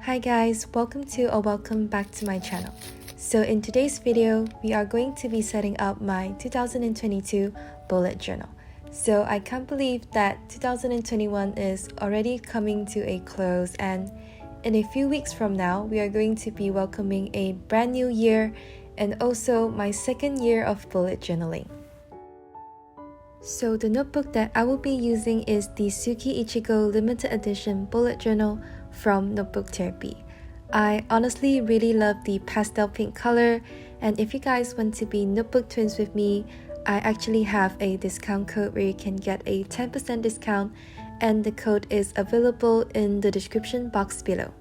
Hi guys, welcome back to my channel. So in today's video, we are going to be setting up my 2022 bullet journal. So I can't believe that 2021 is already coming to a close, and in a few weeks from now, we are going to be welcoming a brand new year and also my second year of bullet journaling. So the notebook that I will be using is the Suki Ichigo limited edition bullet journal from Notebook Therapy. I honestly really love the pastel pink color, and if you guys want to be notebook twins with me, I actually have a discount code where you can get a 10% discount, and the code is available in the description box below.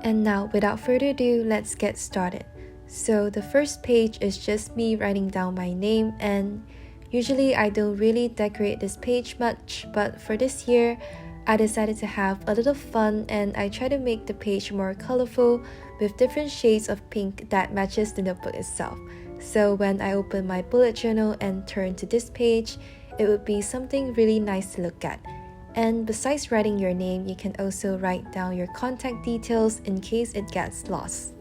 And now without further ado, let's get started. So the first page is just me writing down my name, and usually I don't really decorate this page much, but for this year, I decided to have a little fun and I try to make the page more colorful with different shades of pink that matches the notebook itself. So when I open my bullet journal and turn to this page, it would be something really nice to look at. And besides writing your name, you can also write down your contact details in case it gets lost.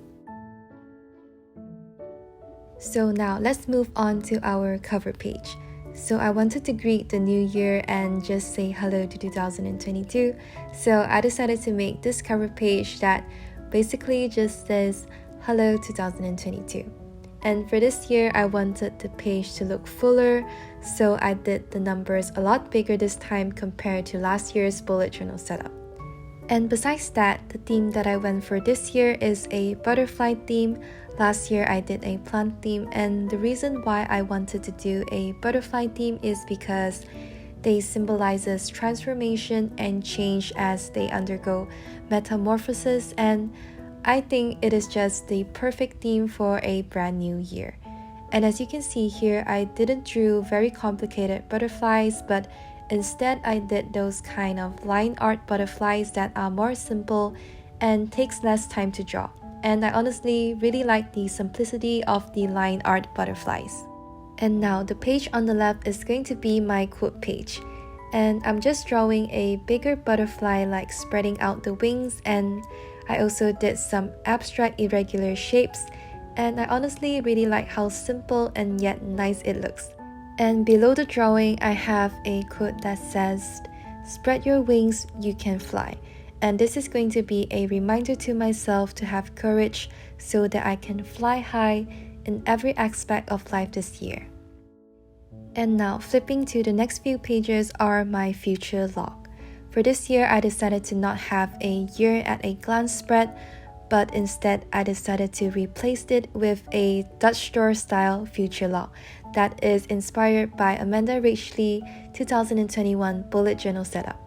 So now let's move on to our cover page. So I wanted to greet the new year and just say hello to 2022. So I decided to make this cover page that basically just says hello 2022. And for this year, I wanted the page to look fuller, so I did the numbers a lot bigger this time compared to last year's bullet journal setup. And besides that, the theme that I went for this year is a butterfly theme. Last year I did a plant theme, and the reason why I wanted to do a butterfly theme is because they symbolizes transformation and change as they undergo metamorphosis, and I think it is just the perfect theme for a brand new year. And as you can see here, I didn't draw very complicated butterflies, but instead I did those kind of line art butterflies that are more simple and takes less time to draw. And I honestly really like the simplicity of the line art butterflies. And now the page on the left is going to be my quote page. And I'm just drawing a bigger butterfly, like spreading out the wings, and I also did some abstract irregular shapes, and I honestly really like how simple and yet nice it looks. And below the drawing, I have a quote that says, "Spread your wings, you can fly." And this is going to be a reminder to myself to have courage so that I can fly high in every aspect of life this year. And now, flipping to the next few pages are my future log. For this year, I decided to not have a year at a glance spread, but instead I decided to replace it with a Dutch store style future log that is inspired by Amanda Rachley 2021 bullet journal setup.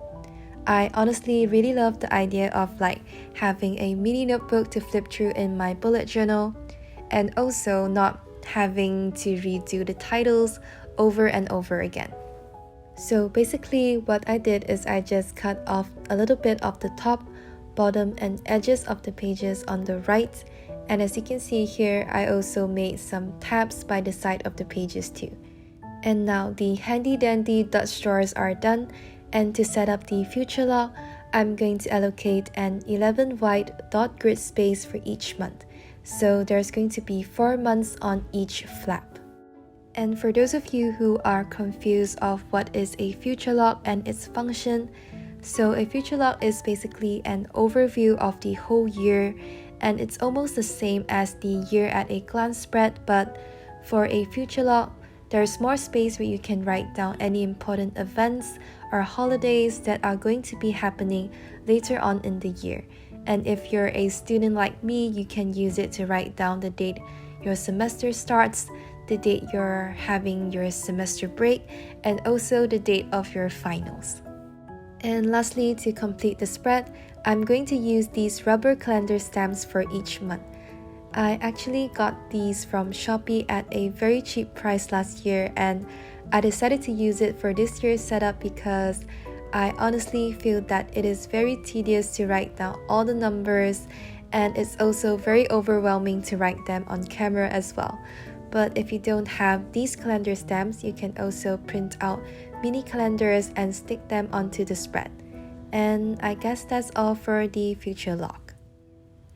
I honestly really love the idea of having a mini notebook to flip through in my bullet journal, and also not having to redo the titles over and over again. So basically what I did is I just cut off a little bit of the top, bottom, and edges of the pages on the right, and as you can see here, I also made some tabs by the side of the pages too. And now the handy dandy Dutch drawers are done, and to set up the future log, I'm going to allocate an 11 wide dot grid space for each month. So there's going to be 4 months on each flap. And for those of you who are confused of what is a future log and its function, so a future log is basically an overview of the whole year, and it's almost the same as the year at a glance spread, but for a future log, there's more space where you can write down any important events or holidays that are going to be happening later on in the year. And if you're a student like me, you can use it to write down the date your semester starts, the date you're having your semester break, and also the date of your finals. And lastly, to complete the spread, I'm going to use these rubber calendar stamps for each month. I actually got these from Shopee at a very cheap price last year, and I decided to use it for this year's setup because I honestly feel that it is very tedious to write down all the numbers, and it's also very overwhelming to write them on camera as well. But if you don't have these calendar stamps, you can also print out mini calendars and stick them onto the spread. And I guess that's all for the future log.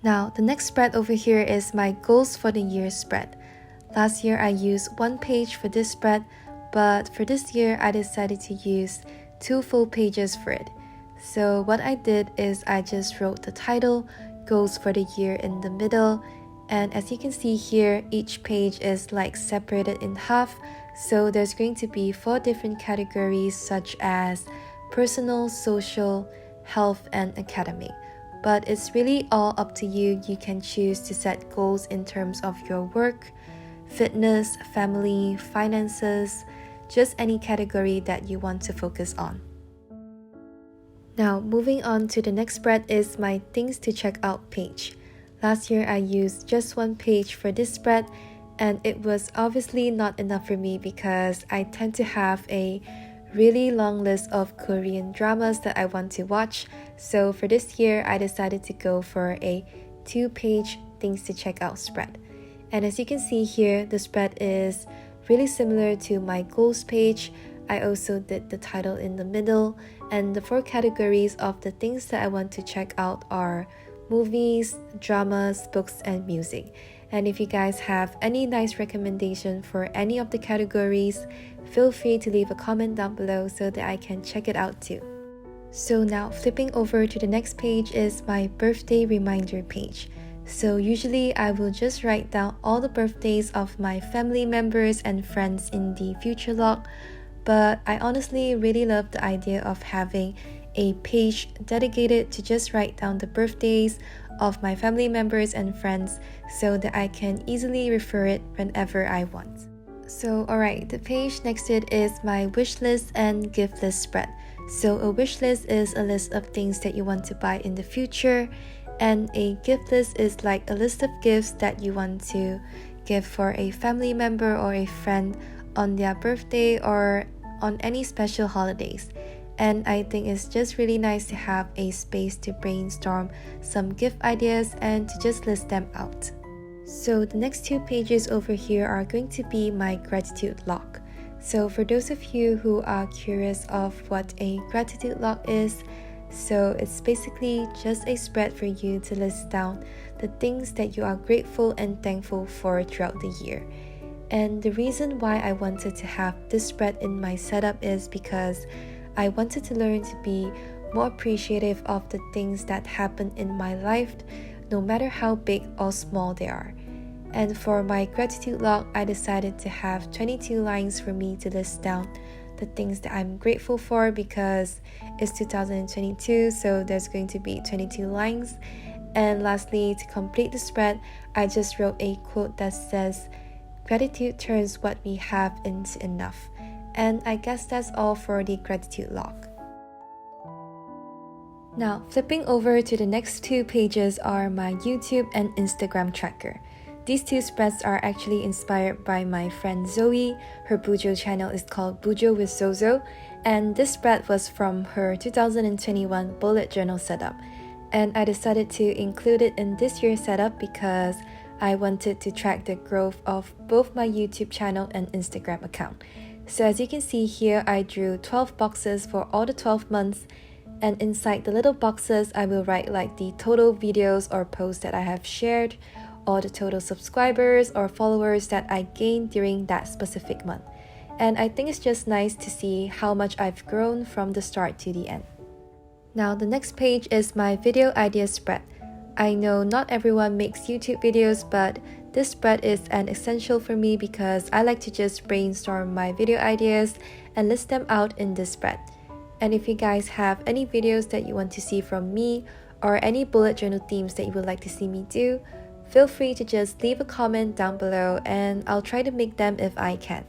Now, the next spread over here is my goals for the year spread. Last year I used one page for this spread, but for this year I decided to use 2 full pages for it. So what I did is I just wrote the title, goals for the year in the middle, and as you can see here, each page is like separated in half, so there's going to be 4 different categories such as personal, social, health, and academic. But it's really all up to you. You can choose to set goals in terms of your work, fitness, family, finances, just any category that you want to focus on. Now, moving on to the next spread is my things to check out page. Last year I used just one page for this spread, and it was obviously not enough for me because I tend to have a really long list of Korean dramas that I want to watch. So for this year, I decided to go for a 2-page things to check out spread. And as you can see here, the spread is really similar to my goals page. I also did the title in the middle, and the 4 categories of the things that I want to check out are movies, dramas, books, and music. And if you guys have any nice recommendation for any of the categories, feel free to leave a comment down below so that I can check it out too. So now flipping over to the next page is my birthday reminder page. So usually I will just write down all the birthdays of my family members and friends in the future log, but I honestly really love the idea of having a page dedicated to just write down the birthdays of my family members and friends so that I can easily refer it whenever I want. So alright, the page next to it is my wish list and gift list spread. So a wish list is a list of things that you want to buy in the future, and a gift list is like a list of gifts that you want to give for a family member or a friend on their birthday or on any special holidays. And I think it's just really nice to have a space to brainstorm some gift ideas and to just list them out. So the next 2 pages over here are going to be my gratitude log. So for those of you who are curious of what a gratitude log is, so it's basically just a spread for you to list down the things that you are grateful and thankful for throughout the year. And the reason why I wanted to have this spread in my setup is because I wanted to learn to be more appreciative of the things that happen in my life, no matter how big or small they are. And for my gratitude log, I decided to have 22 lines for me to list down the things that I'm grateful for because it's 2022, so there's going to be 22 lines. And lastly, to complete the spread, I just wrote a quote that says, "Gratitude turns what we have into enough." And I guess that's all for the gratitude log. Now, flipping over to the next 2 pages are my YouTube and Instagram tracker. These 2 spreads are actually inspired by my friend Zoe. Her Bujo channel is called Bujo with Zozo, and this spread was from her 2021 bullet journal setup. And I decided to include it in this year's setup because I wanted to track the growth of both my YouTube channel and Instagram account. So as you can see here, I drew 12 boxes for all the 12 months, and inside the little boxes I will write like the total videos or posts that I have shared, or the total subscribers or followers that I gained during that specific month. And I think it's just nice to see how much I've grown from the start to the end. Now the next page is my video idea spread. I know not everyone makes YouTube videos, but this spread is an essential for me because I like to just brainstorm my video ideas and list them out in this spread. And if you guys have any videos that you want to see from me or any bullet journal themes that you would like to see me do, feel free to just leave a comment down below and I'll try to make them if I can.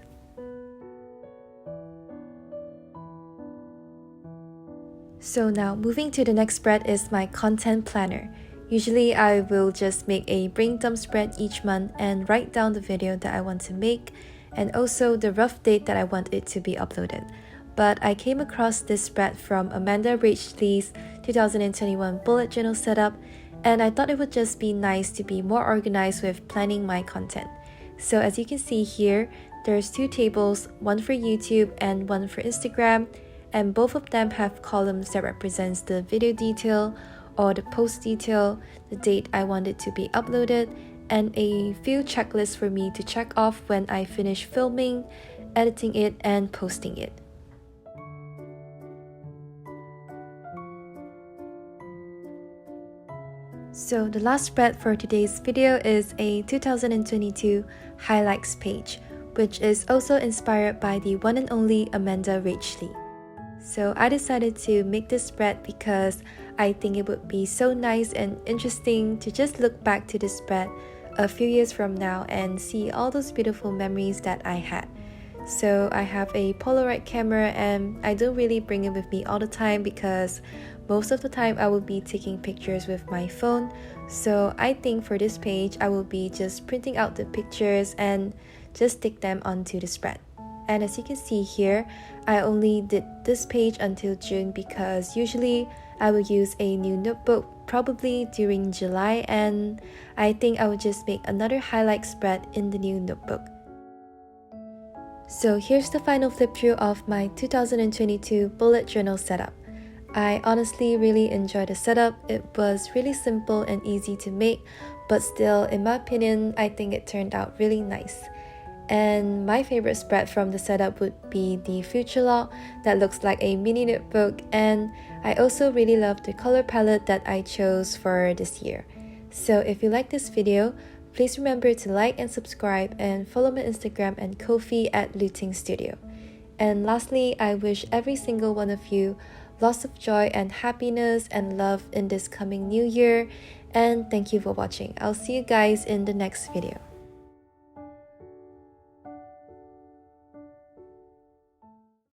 So now moving to the next spread is my content planner. Usually I will just make a brain dump spread each month and write down the video that I want to make and also the rough date that I want it to be uploaded. But I came across this spread from Amanda Rachlee's 2021 bullet journal setup, and I thought it would just be nice to be more organized with planning my content. So as you can see here, there's 2 tables, one for YouTube and one for Instagram, and both of them have columns that represents the video detail or the post detail, the date I want it to be uploaded, and a few checklists for me to check off when I finish filming, editing it, and posting it. So the last spread for today's video is a 2022 highlights page, which is also inspired by the one and only Amanda Rachley. So I decided to make this spread because I think it would be so nice and interesting to just look back to this spread a few years from now and see all those beautiful memories that I had. So I have a Polaroid camera and I don't really bring it with me all the time because most of the time I will be taking pictures with my phone. So I think for this page I will be just printing out the pictures and just stick them onto the spread. And as you can see here, I only did this page until June because usually I will use a new notebook probably during July, and I think I will just make another highlight spread in the new notebook. So here's the final flip through of my 2022 bullet journal setup. I honestly really enjoyed the setup. It was really simple and easy to make, but still, in my opinion, I think it turned out really nice. And my favorite spread from the setup would be the future log that looks like a mini notebook, and I also really love the color palette that I chose for this year. So if you like this video, please remember to like and subscribe and follow my Instagram and Kofi at lootengstudio. And lastly, I wish every single one of you lots of joy and happiness and love in this coming new year, and thank you for watching. I'll see you guys in the next video.